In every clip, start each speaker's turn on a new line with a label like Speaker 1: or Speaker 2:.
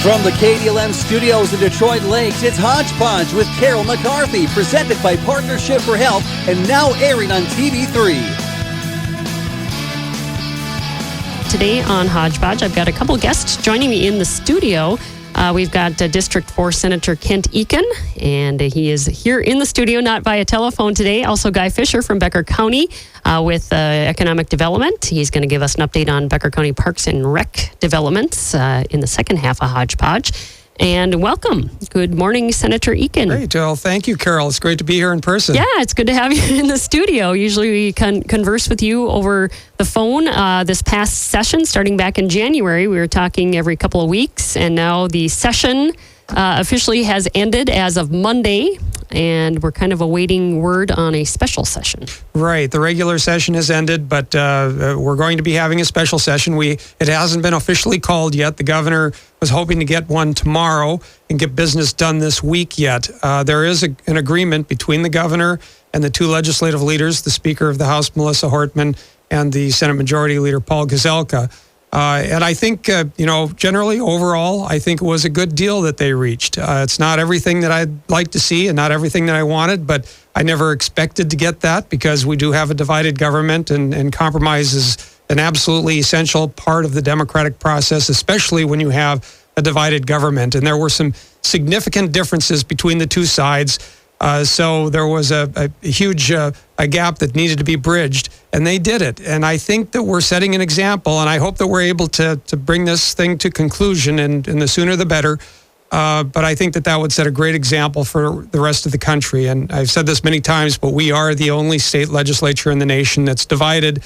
Speaker 1: From the KDLM studios in Detroit Lakes, it's Hodge Podge with Carol McCarthy, presented by Partnership for Health and now airing on TV3.
Speaker 2: Today on Hodge Podge, I've got a couple guests joining me in the studio. We've got District 4 Senator Kent Eakin, and he is here in the studio, not via telephone today. Also, Guy Fisher from Becker County with Economic Development. He's going to give us an update on Becker County Parks and Rec developments in the second half of Hodge Podge. And welcome. Good morning, Senator Eakin.
Speaker 3: Great. Well, thank you, Carol. It's great to be here in person.
Speaker 2: Yeah, it's good to have you in the studio. Usually we converse with you over the phone. This past session, starting back in January, we were talking every couple of weeks, and now the session officially has ended as of Monday, and we're kind of awaiting word on a special session.
Speaker 3: Right. The regular session has ended, but we're going to be having a special session. It hasn't been officially called yet. The governor was hoping to get one tomorrow and get business done this week yet. There is an agreement between the governor and the two legislative leaders, the Speaker of the House, Melissa Hortman, and the Senate Majority Leader, Paul Gazelka. And I think, generally, overall, I think it was a good deal that they reached. It's not everything that I'd like to see and not everything that I wanted, but I never expected to get that because we do have a divided government, and compromise is an absolutely essential part of the democratic process, especially when you have a divided government. And there were some significant differences between the two sides. So there was a huge gap that needed to be bridged, and they did it. And I think that we're setting an example, and I hope that we're able to bring this thing to conclusion, and the sooner the better. But I think that would set a great example for the rest of the country. And I've said this many times, but we are the only state legislature in the nation that's divided.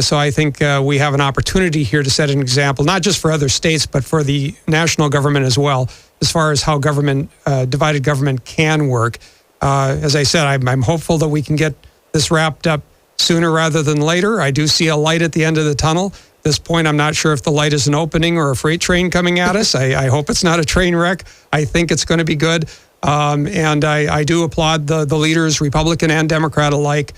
Speaker 3: So I think we have an opportunity here to set an example, not just for other states, but for the national government as well, as far as how divided government can work. As I said, I'm hopeful that we can get this wrapped up sooner rather than later. I do see a light at the end of the tunnel. At this point, I'm not sure if the light is an opening or a freight train coming at us. I hope it's not a train wreck. I think it's going to be good. And I do applaud the leaders, Republican and Democrat alike,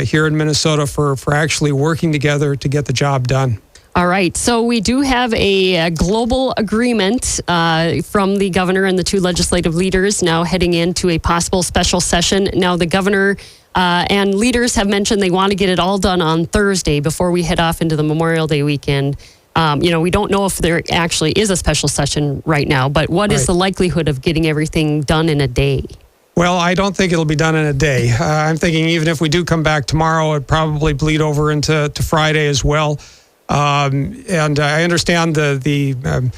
Speaker 3: here in Minnesota for actually working together to get the job done.
Speaker 2: All right. So we do have a global agreement from the governor and the two legislative leaders now heading into a possible special session. Now, the governor and leaders have mentioned they want to get it all done on Thursday before we head off into the Memorial Day weekend. We don't know if there actually is a special session right now, but what is the likelihood of getting everything done in a day?
Speaker 3: Well, I don't think it'll be done in a day. I'm thinking even if we do come back tomorrow, it'd probably bleed over into Friday as well. And I understand the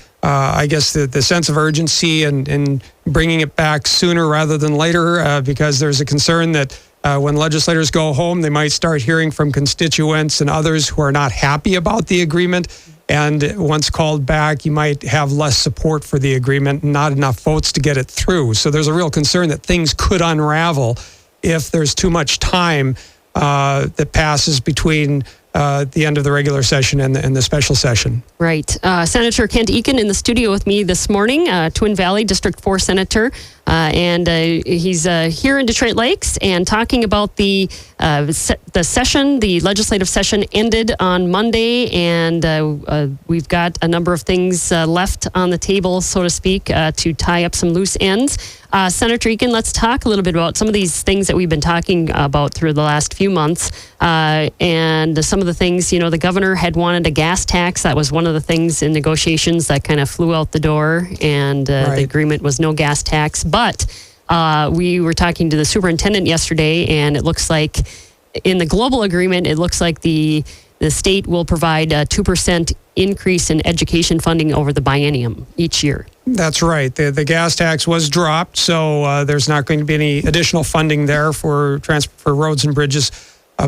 Speaker 3: sense of urgency and bringing it back sooner rather than later because there's a concern that when legislators go home, they might start hearing from constituents and others who are not happy about the agreement. And once called back, you might have less support for the agreement and not enough votes to get it through. So there's a real concern that things could unravel if there's too much time that passes between the end of the regular session and the special session.
Speaker 2: Right. Senator Kent Eakin in the studio with me this morning, Twin Valley District 4 Senator, and he's here in Detroit Lakes and talking about the session. The legislative session ended on Monday, and we've got a number of things left on the table, so to speak, to tie up some loose ends. Senator Eakin, let's talk a little bit about some of these things that we've been talking about through the last few months, and some of the things, the governor had wanted a gas tax. That was one of the things in negotiations that kind of flew out the door, and the agreement was no gas tax. But we were talking to the superintendent yesterday, and it looks like in the global agreement, it looks like the state will provide a 2% increase in education funding over the biennium each year.
Speaker 3: That's right. The gas tax was dropped, so there's not going to be any additional funding there for roads and bridges.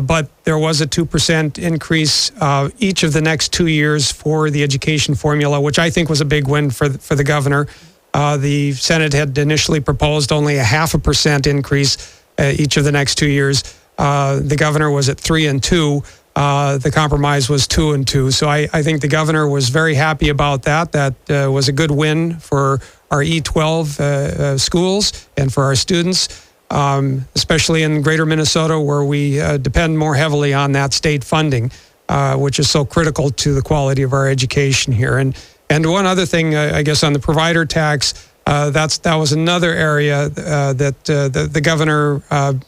Speaker 3: But there was a 2% increase each of the next 2 years for the education formula, which I think was a big win for the governor. The Senate had initially proposed only a 0.5% increase each of the next 2 years. The governor was at 3 and 2. The compromise was 2 and 2. So I think the governor was very happy about that. That was a good win for our E12 schools and for our students. Especially in greater Minnesota, where we depend more heavily on that state funding, which is so critical to the quality of our education here. And And one other thing, I guess, on the provider tax, that was another area that the governor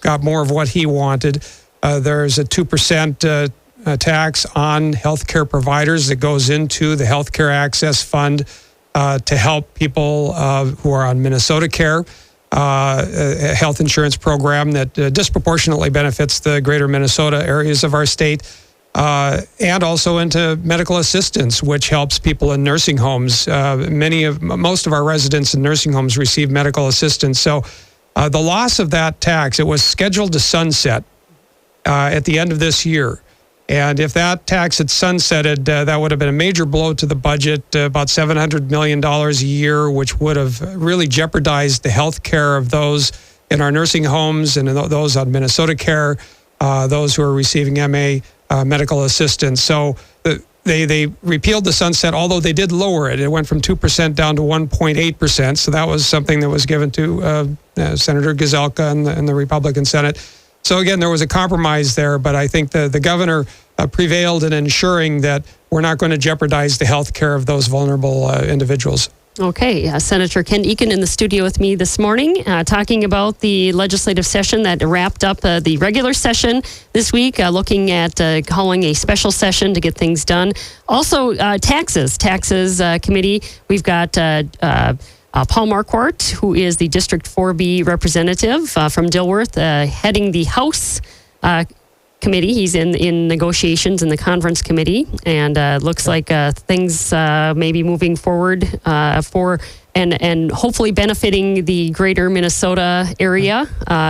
Speaker 3: got more of what he wanted. There's a 2% tax on healthcare providers that goes into the Healthcare Access Fund to help people who are on Minnesota Care, a health insurance program that disproportionately benefits the greater Minnesota areas of our state. And also into medical assistance, which helps people in nursing homes. Most of our residents in nursing homes receive medical assistance. So the loss of that tax, it was scheduled to sunset at the end of this year. And if that tax had sunsetted, that would have been a major blow to the budget, about $700 million a year, which would have really jeopardized the health care of those in our nursing homes and those on Minnesota Care, those who are receiving MA medical assistance. So they repealed the sunset, although they did lower it. It went from 2% down to 1.8%. So that was something that was given to Senator Gazelka and the Republican Senate. So again, there was a compromise there, but I think the governor prevailed in ensuring that we're not going to jeopardize the health care of those vulnerable individuals.
Speaker 2: Okay, Senator Kent Eakin in the studio with me this morning, talking about the legislative session that wrapped up the regular session this week, looking at calling a special session to get things done. Also, taxes committee. We've got Paul Marquardt, who is the District 4B representative from Dilworth, heading the House committee. He's in negotiations in the conference committee, and looks like things may be moving forward for and hopefully benefiting the greater Minnesota area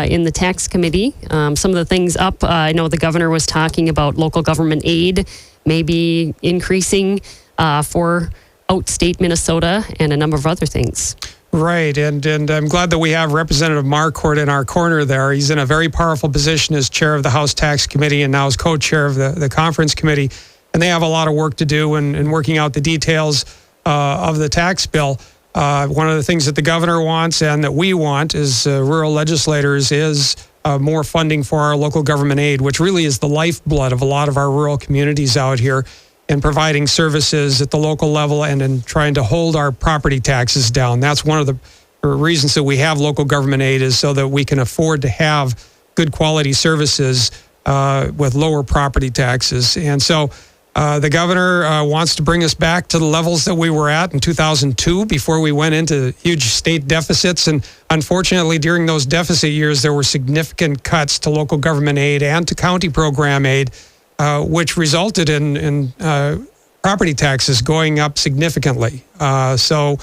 Speaker 2: in the tax committee. Some of the things up, I know the governor was talking about local government aid maybe increasing for outstate Minnesota and a number of other things.
Speaker 3: Right, and I'm glad that we have Representative Marquardt in our corner there. He's in a very powerful position as chair of the House Tax Committee and now as co-chair of the Conference Committee. And they have a lot of work to do in working out the details of the tax bill. One of the things that the governor wants and that we want as rural legislators is more funding for our local government aid, which really is the lifeblood of a lot of our rural communities out here, in providing services at the local level and in trying to hold our property taxes down. That's one of the reasons that we have local government aid, is so that we can afford to have good quality services with lower property taxes. And so the governor wants to bring us back to the levels that we were at in 2002 before we went into huge state deficits. And unfortunately, during those deficit years, there were significant cuts to local government aid and to county program aid, which resulted in property taxes going up significantly. So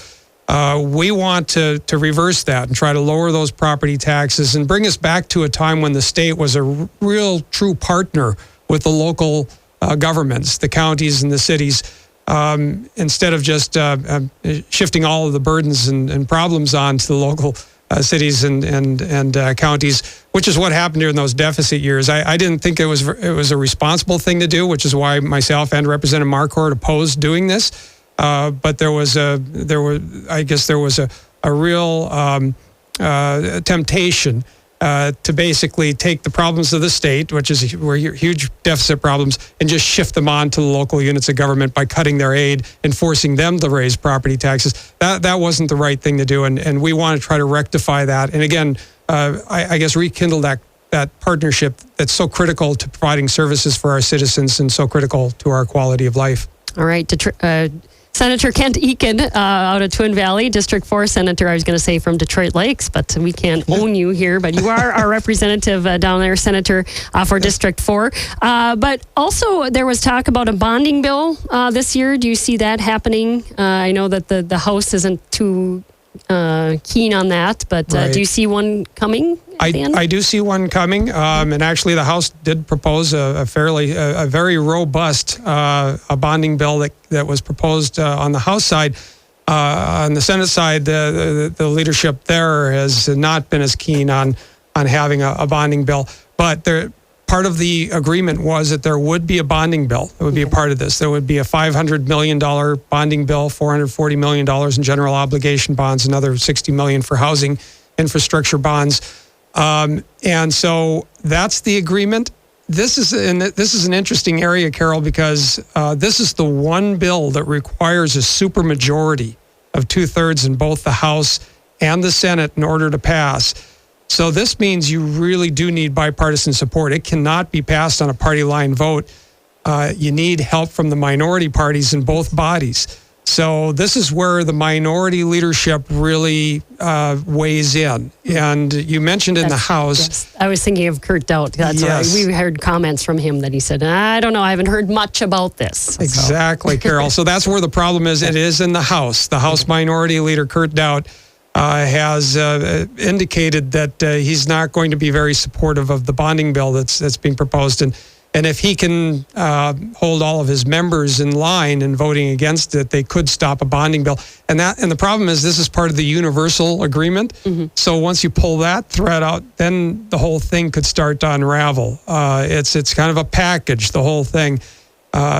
Speaker 3: we want to reverse that and try to lower those property taxes and bring us back to a time when the state was a real, true partner with the local governments, the counties and the cities, instead of just shifting all of the burdens and problems onto the local cities and counties, which is what happened during those deficit years. I didn't think it was a responsible thing to do, which is why myself and Representative Marquardt opposed doing this. But there was a real temptation to basically take the problems of the state, which were huge deficit problems, and just shift them on to the local units of government by cutting their aid and forcing them to raise property taxes. That wasn't the right thing to do, and we want to try to rectify that. And again, I guess rekindle that partnership that's so critical to providing services for our citizens and so critical to our quality of life.
Speaker 2: All right. Senator Kent Eakin out of Twin Valley, District 4 Senator, I was going to say from Detroit Lakes, but we can't own you here. But you are our representative down there, Senator, for District 4. But also there was talk about a bonding bill this year. Do you see that happening? I know that the House isn't too keen on that, but
Speaker 3: right.
Speaker 2: Do you see one coming?
Speaker 3: I do see one coming, and actually the House did propose a very robust a bonding bill that was proposed on the House side. On the Senate side, the leadership there has not been as keen on having a bonding bill, but part of the agreement was that there would be a bonding bill that would be a part of this. There would be a $500 million bonding bill, $440 million in general obligation bonds, another $60 million for housing infrastructure bonds. And so that's the agreement. This is an interesting area, Carol, because this is the one bill that requires a supermajority of 2/3 in both the House and the Senate in order to pass. So this means you really do need bipartisan support. It cannot be passed on a party line vote. You need help from the minority parties in both bodies. So this is where the minority leadership really weighs in. And you mentioned in the House.
Speaker 2: Yes. I was thinking of Kurt Doudt. That's
Speaker 3: Yes.
Speaker 2: right. We heard comments from him that he said, I don't know, I haven't heard much about this.
Speaker 3: Exactly, Carol. So that's where the problem is. It is in the House. The House Minority Leader, Kurt Doudt, has indicated that he's not going to be very supportive of the bonding bill that's being proposed. And if he can hold all of his members in line in voting against it, they could stop a bonding bill. And the problem is this is part of the universal agreement. Mm-hmm. So once you pull that thread out, then the whole thing could start to unravel. It's kind of a package, the whole thing.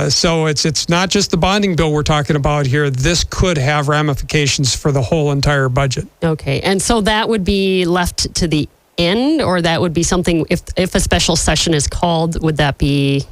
Speaker 3: So it's not just the bonding bill we're talking about here. This could have ramifications for the whole entire budget.
Speaker 2: Okay, and so that would be left to the end, or that would be something, if a special session is called, would that be,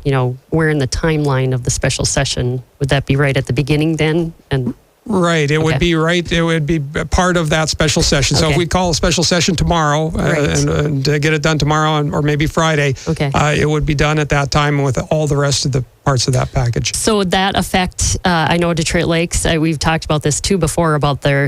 Speaker 2: where in the timeline of the special session, would that be right at the beginning then? And
Speaker 3: Right. It would be right. It would be part of that special session. So if we call a special session tomorrow and get it done tomorrow or maybe Friday, it would be done at that time with all the rest of the parts of that package.
Speaker 2: So would that affect, I know Detroit Lakes, we've talked about this too before, about their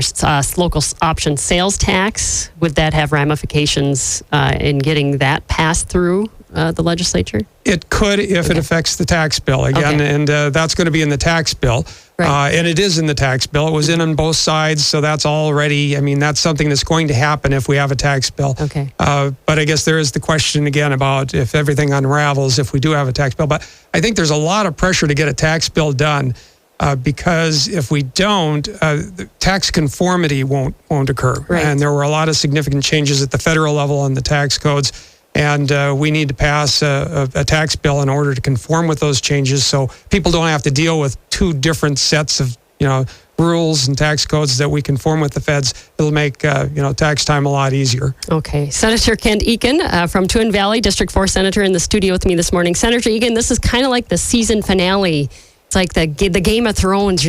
Speaker 2: local option sales tax. Would that have ramifications in getting that passed through the legislature?
Speaker 3: It could if it affects the tax bill again, and that's going to be in the tax bill. Right. And it is in the tax bill. It was in on both sides, so that's already, that's something that's going to happen if we have a tax bill.
Speaker 2: Okay.
Speaker 3: But I guess there is the question again about if everything unravels if we do have a tax bill. But I think there's a lot of pressure to get a tax bill done because if we don't, the tax conformity won't occur.
Speaker 2: Right.
Speaker 3: And there were a lot of significant changes at the federal level on the tax codes. And we need to pass a tax bill in order to conform with those changes so people don't have to deal with two different sets of, rules and tax codes that we conform with the feds. It'll make, tax time a lot easier.
Speaker 2: Okay. Senator Kent Eakin from Twin Valley, District 4 Senator, in the studio with me this morning. Senator Eakin, this is kind of like the season finale. It's like the Game of Thrones.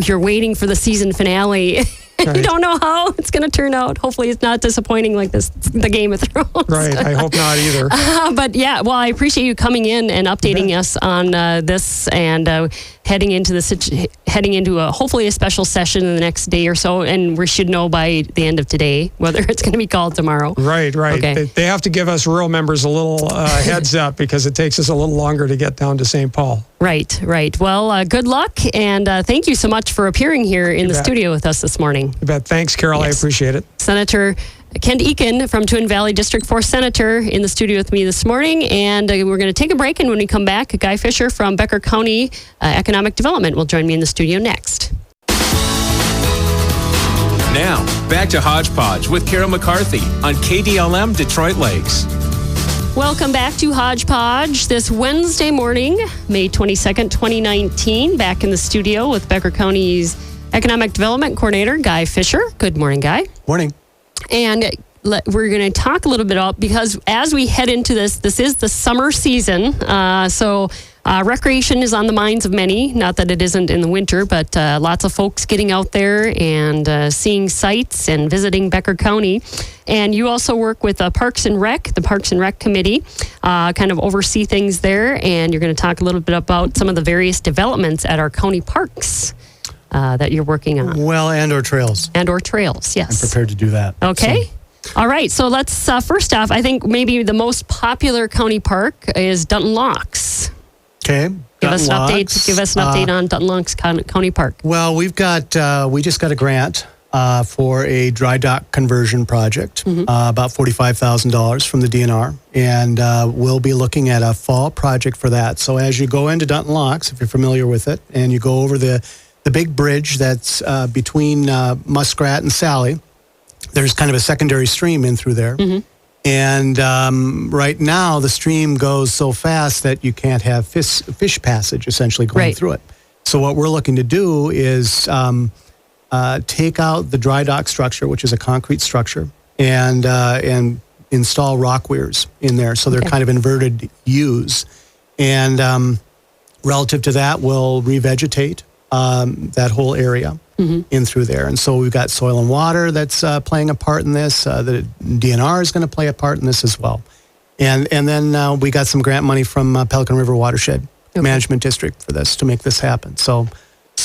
Speaker 2: You're waiting for the season finale. Right. You don't know how it's going to turn out. Hopefully it's not disappointing like the Game of Thrones.
Speaker 3: Right. I hope not either.
Speaker 2: But yeah, well, I appreciate you coming in and updating us on this and heading into hopefully a special session in the next day or so. And we should know by the end of today whether it's going to be called tomorrow.
Speaker 3: Right.
Speaker 2: Okay.
Speaker 3: They have to give us rural members a little heads up because it takes us a little longer to get down to St. Paul.
Speaker 2: Right. Well, good luck. And thank you so much for appearing here in the studio with us this morning.
Speaker 3: You bet. Thanks, Carol. Yes. I appreciate it.
Speaker 2: Senator Kent Eakin from Twin Valley District 4 Senator in the studio with me this morning. And we're going to take a break. And when we come back, Guy Fisher from Becker County Economic Development will join me in the studio next.
Speaker 4: Now, back to Hodge Podge with Carol McCarthy on KDLM Detroit Lakes.
Speaker 2: Welcome back to Hodge Podge this Wednesday morning, May 22nd, 2019. Back in the studio with Becker County's Economic Development Coordinator, Guy Fisher. Good morning, Guy.
Speaker 5: Morning.
Speaker 2: And we're going to talk a little bit about, because as we head into this is the summer season. So recreation is on the minds of many. Not that it isn't in the winter, but lots of folks getting out there and seeing sights and visiting Becker County. And you also work with Parks and Rec, the Parks and Rec Committee, kind of oversee things there. And you're going to talk a little bit about some of the various developments at our county parks that you're working on.
Speaker 5: Well, and/or trails.
Speaker 2: And/or trails, yes.
Speaker 5: I'm prepared to do that.
Speaker 2: Okay. All right. So let's, first off, I think maybe the most popular county park is Dutton Locks.
Speaker 5: Okay.
Speaker 2: Give us an update on Dutton Locks County Park.
Speaker 5: Well, we just got a grant for a dry dock conversion project, about $45,000 from the DNR. And we'll be looking at a fall project for that. So as you go into Dutton Locks, if you're familiar with it, and you go over the big bridge that's between Muskrat and Sally, there's kind of a secondary stream in through there. Mm-hmm. And right now, the stream goes so fast that you can't have fish passage essentially going through it. So what we're looking to do is take out the dry dock structure, which is a concrete structure, and install rock weirs in there. So they're kind of inverted U's. And relative to that, we'll revegetate that whole area in through there. And so we've got soil and water that's playing a part in this. The DNR is going to play a part in this as well. And then we got some grant money from Pelican River Watershed Management District for this to make this happen. So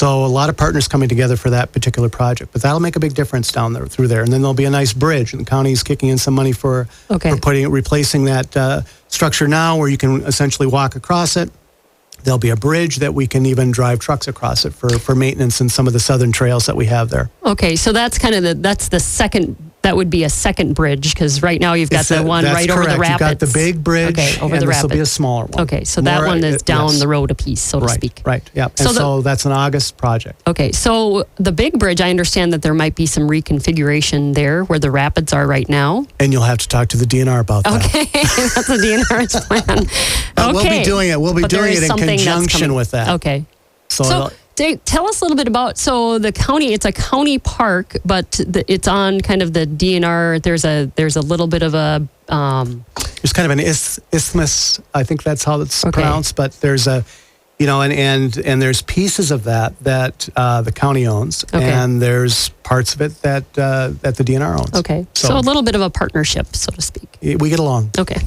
Speaker 5: a lot of partners coming together for that particular project. But that'll make a big difference down there through there. And then there'll be a nice bridge. And the county's kicking in some money for replacing that structure now where you can essentially walk across it. There'll be a bridge that we can even drive trucks across it for maintenance and some of the southern trails that we have there.
Speaker 2: Okay, so that's kind of that's the second. That would be a second bridge because right now you've got the one right over the rapids.
Speaker 5: You've got the big bridge,
Speaker 2: over the rapids.
Speaker 5: This will be a smaller one.
Speaker 2: Okay, so that one is down the road a piece, so to speak.
Speaker 5: Right, yeah. And so that's an August project. Okay,
Speaker 2: so the big bridge, I understand that there might be some reconfiguration there where the rapids are right now.
Speaker 5: And you'll have to talk to the DNR about that.
Speaker 2: Okay, that's the DNR's plan.
Speaker 5: We'll be doing it. We'll be doing it in conjunction with that.
Speaker 2: Okay. So Dave, tell us a little bit about, the county, it's a county park, but it's on kind of the DNR. There's a little bit of a...
Speaker 5: there's kind of an isthmus, I think that's how it's pronounced, but there's a, and there's pieces of that the county owns, and there's parts of it that the DNR owns.
Speaker 2: Okay, so a little bit of a partnership, so to speak.
Speaker 5: We get along.
Speaker 2: Okay.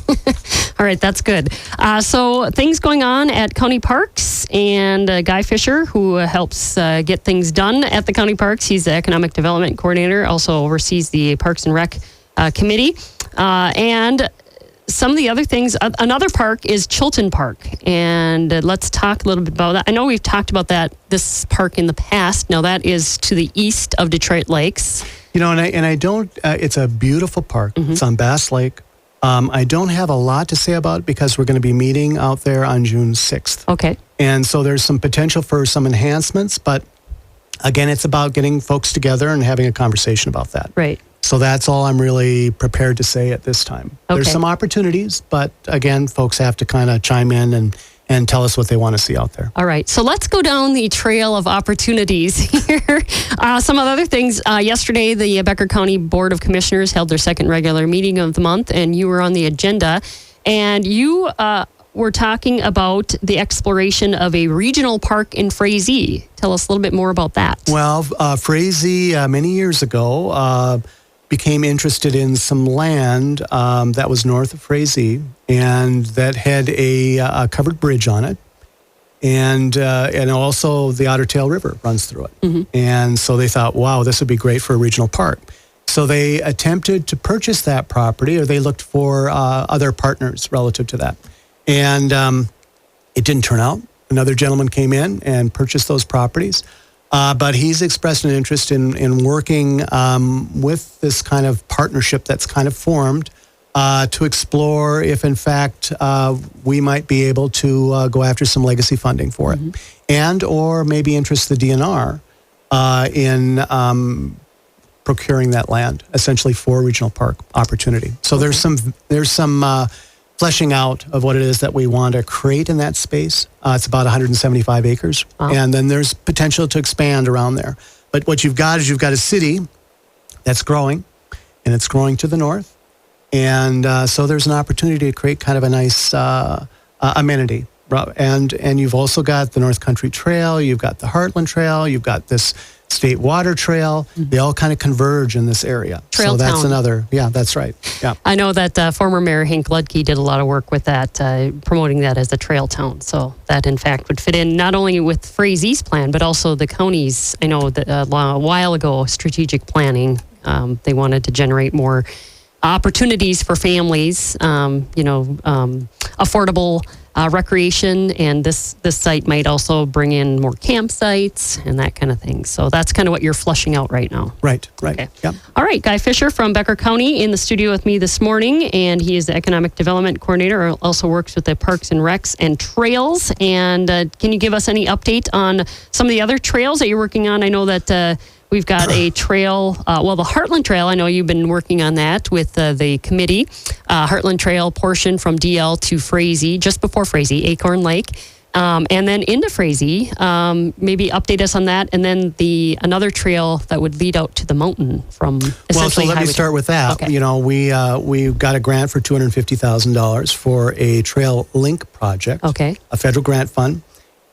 Speaker 2: All right, that's good. So things going on at county parks, and Guy Fisher, who helps get things done at the county parks. He's the economic development coordinator, also oversees the Parks and Rec committee. And some of the other things, another park is Chilton Park. And let's talk a little bit about that. I know we've talked about this park in the past. Now that is to the east of Detroit Lakes.
Speaker 5: It's a beautiful park. It's on Bass Lake. I don't have a lot to say about it because we're going to be meeting out there on June 6th.
Speaker 2: Okay.
Speaker 5: And so there's some potential for some enhancements, but again, it's about getting folks together and having a conversation about that.
Speaker 2: Right.
Speaker 5: So that's all I'm really prepared to say at this time.
Speaker 2: Okay.
Speaker 5: There's some opportunities, but again, folks have to kind of chime in and tell us what they want to see out there.
Speaker 2: All right. So let's go down the trail of opportunities here. Some of the other things. Yesterday, the Becker County Board of Commissioners held their second regular meeting of the month, and you were on the agenda. And you were talking about the exploration of a regional park in Frazee. Tell us a little bit more about that.
Speaker 5: Well, Frazee, many years ago, became interested in some land that was north of Frazee, and that had a covered bridge on it, and also the Otter Tail River runs through it. And so they thought, wow, this would be great for a regional park. So they attempted to purchase that property, or they looked for other partners relative to that. And it didn't turn out. Another gentleman came in and purchased those properties. But he's expressed an interest in working with this kind of partnership that's kind of formed to explore if, in fact, we might be able to go after some legacy funding for it, and or maybe interest the DNR in procuring that land, essentially for a regional park opportunity. So there's some fleshing out of what it is that we want to create in that space. It's about 175 acres. Wow. And then there's potential to expand around there. But what you've got a city that's growing, and it's growing to the north. And so there's an opportunity to create kind of a nice amenity. And you've also got the North Country Trail, you've got the Heartland Trail, you've got this State Water Trail. They all kind of converge in this area.
Speaker 2: Trail
Speaker 5: so that's
Speaker 2: town.
Speaker 5: That's right. Yeah.
Speaker 2: I know that former Mayor Hank Ludke did a lot of work with that, promoting that as a trail town. So that, in fact, would fit in not only with Frazee's plan, but also the county's, I know that a while ago, strategic planning, they wanted to generate more opportunities for families, affordable recreation, and this site might also bring in more campsites and that kind of thing. So that's kind of what you're flushing out right now.
Speaker 5: Right.
Speaker 2: Okay.
Speaker 5: Yep.
Speaker 2: All right, Guy Fisher from Becker County in the studio with me this morning, and he is the economic development coordinator, also works with the Parks and Recs and Trails. And can you give us any update on some of the other trails that you're working on? I know that we've got a trail, the Heartland Trail. I know you've been working on that with the committee. Heartland Trail portion from DL to Frazee, just before Frazee, Acorn Lake. And then into Frazee, maybe update us on that. And then another trail that would lead out to the mountain from essentially
Speaker 5: Well, so let me start with that.
Speaker 2: Okay.
Speaker 5: You know, we got a grant for $250,000 for a trail link project.
Speaker 2: Okay.
Speaker 5: A federal grant fund.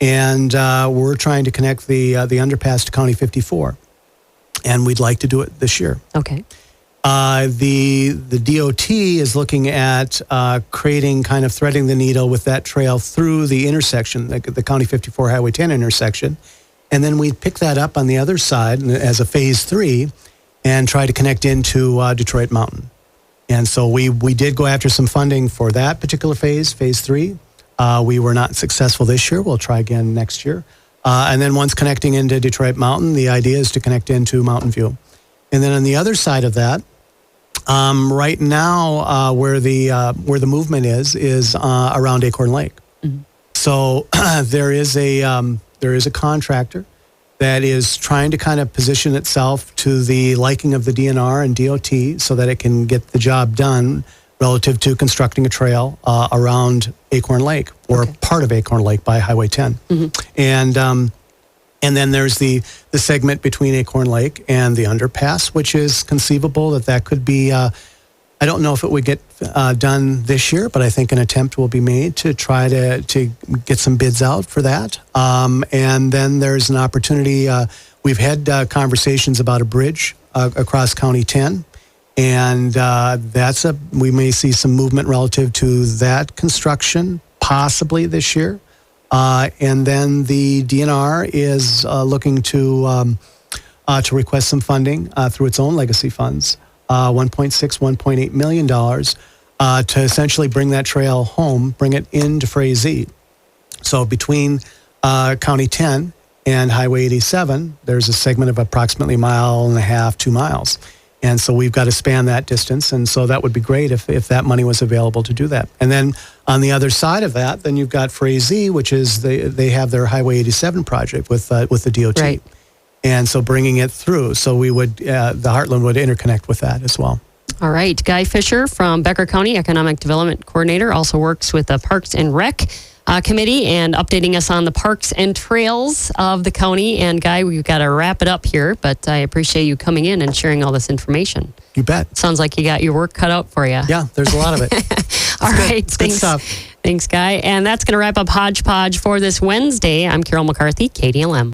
Speaker 5: And we're trying to connect the underpass to County 54. And we'd like to do it this year.
Speaker 2: Okay.
Speaker 5: The DOT is looking at creating, kind of threading the needle with that trail through the intersection, the County 54 Highway 10 intersection. And then we pick that up on the other side as a phase 3 and try to connect into Detroit Mountain. And so we did go after some funding for that particular phase 3. We were not successful this year. We'll try again next year. And then once connecting into Detroit Mountain, the idea is to connect into Mountain View. And then on the other side of that, right now, where the movement is around Acorn Lake. Mm-hmm. So there is a contractor that is trying to kind of position itself to the liking of the DNR and DOT so that it can get the job done relative to constructing a trail around Acorn Lake or part of Acorn Lake by Highway 10. Mm-hmm. And then there's the segment between Acorn Lake and the underpass, which is conceivable that could be, I don't know if it would get done this year, but I think an attempt will be made to try to get some bids out for that. And then there's an opportunity, we've had conversations about a bridge across County 10. And we may see some movement relative to that construction possibly this year. And then the DNR is looking to request some funding through its own legacy funds, $1.8 million, to essentially bring that trail home, bring it into Frazee. So between County 10 and Highway 87, there's a segment of approximately 1.5 miles, 2 miles. And so we've got to span that distance. And so that would be great if that money was available to do that. And then on the other side of that, then you've got Frazee, which is they have their Highway 87 project with the DOT.
Speaker 2: Right.
Speaker 5: And so bringing it through. So we would, the Heartland would interconnect with that as well.
Speaker 2: All right. Guy Fisher from Becker County, Economic Development Coordinator, also works with the Parks and Rec Committee and updating us on the parks and trails of the county. And Guy, we've got to wrap it up here, but I appreciate you coming in and sharing all this information.
Speaker 5: You bet.
Speaker 2: Sounds like you got your work cut out for you.
Speaker 5: Yeah, there's a lot of it.
Speaker 2: All right.
Speaker 5: It's good stuff.
Speaker 2: Thanks, Guy. And that's going to wrap up Hodge Podge for this Wednesday. I'm Carol McCarthy, KDLM.